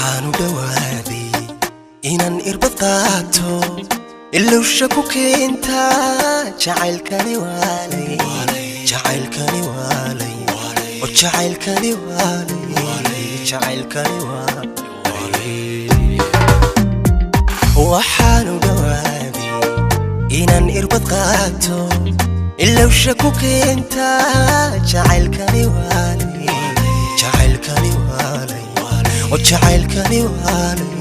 waxaanu dhawaaday inaan irbad qaato ilowsha ku keenta jacaylkani waalay jacaylkani waalay oo jacaylkani waalay jacaylkani waalay waxaanu dhawaaday inaan irbad qaato ilowsha ku keenta jacaylkani waalay jacaylkani waalay oo jacaylkani waalay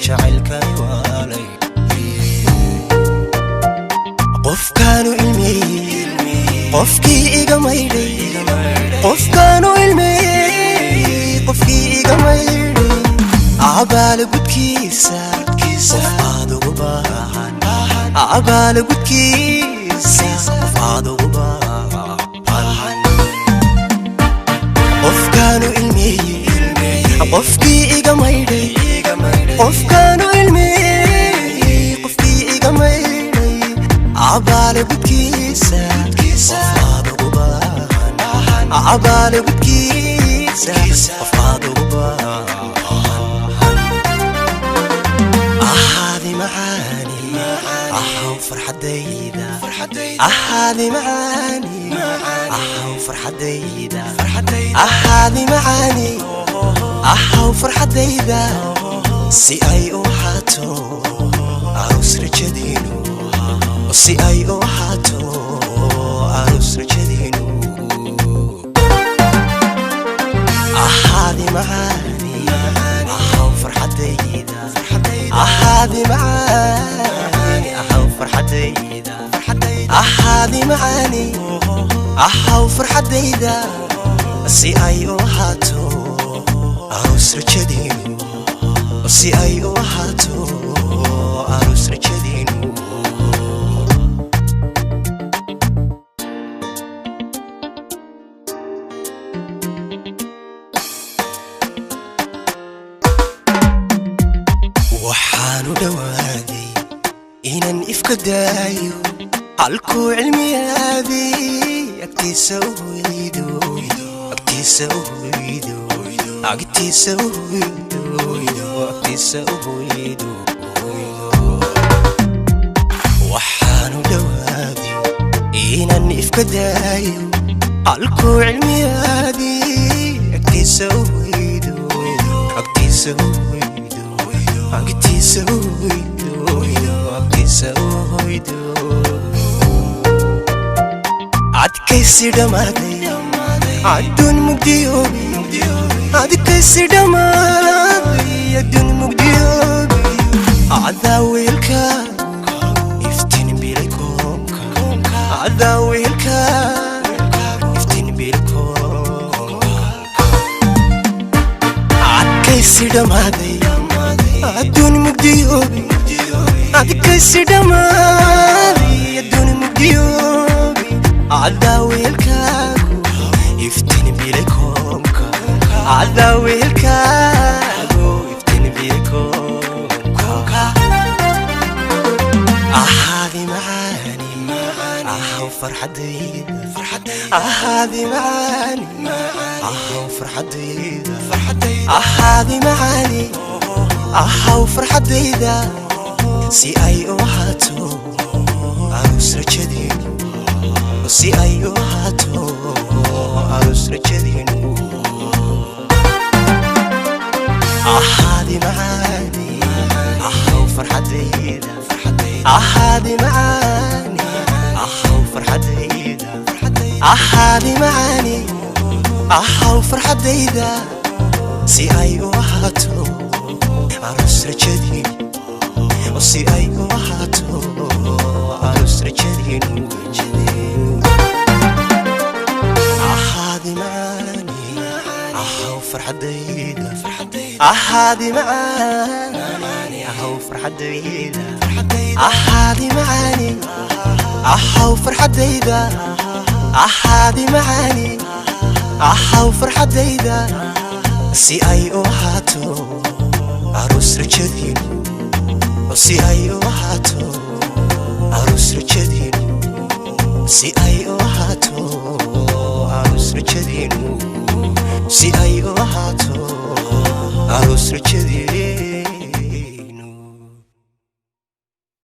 jacaylkani waalay qofkaanu ilmeeyay qofkii iga maydhay qofkaanu ilmeeyay qofkii iga maydhay abaal gudkiisa qof aad ugu baahan abaal gudkiisa qof aad ugu baahan qofkaanu ilmeeyay qofkii iga maydhay qofkaanu ilmeeyay qofkii iga maydhay abaal gudkiisa qof aad ugu baahan abaal gudkiisa qof aad ugu baahan ahaadi macaani ahaw farxadayda ahaadi macaani ahaw farxadayda ahaadi macaani ahaw farxadayda si ay u ahaato arus rajadiinu si ay u ahaato arus rajadiinu ahaadi macaani ahaw farxadayda ahaadi macaani ahaw farxadayda ahaadi macaani ahaw farxadayda si ay u ahaato arus rajadiinu si ay u ahaato arus rajadiinu waxaanu dhawaaday inaan ifka daayo halkuu cilmiyaadii agtiisa u hoydo agtiisa u hoydo agtiisa u hoydo agtiisa u hoydo waxaanu dhawaaday inaan ifka daayo halkuu cilmiyaadii agtiisa u hoydo agtiisa u hoydo agtiisa u hoydo agtiisa u hoydo adkaysi dhamaaday adduun mugdiyoobi adkaysi dhamaaday adduun mugdiyoobi adaa weelkaagu iftiin bilay koonka adaa weelkaagu iftiin bilay koonka adkaysi dhamaaday adduun mugdiyoobi adkaysi dhamaaday adduun mugdiyoobi adaa weelkaagu iftiin bilay koonka adaa weelkaagu iftiin bilay koonka ahaadi macaani ahaw farxadayda ahaadi macaani ahaw farxadayda ahaadi macaani ahaw farxadayda si ay u ahaato arus rajadiinu si ay u ahaato arus rajadiinu ahaadi macaani ahaw farxadayda ahaadi macaani ahaw farxadayda ahaadi macaani ahaw farxadayda si ay u ahaato arus rajadiinu si ay u ahaato arus rajadiinu ahaadi macaani ahaw farxadayda ahaadi macaani ahaw farxadayda ahaadi macaani ahaw farxadayda ahaadi macaani ahaw farxadayda si ay u ahaato arus rajadiinu si ay u ahaato arus rajadiinu si ay u ahaato arus rajadiinu si ay u ahaato aroos rajadii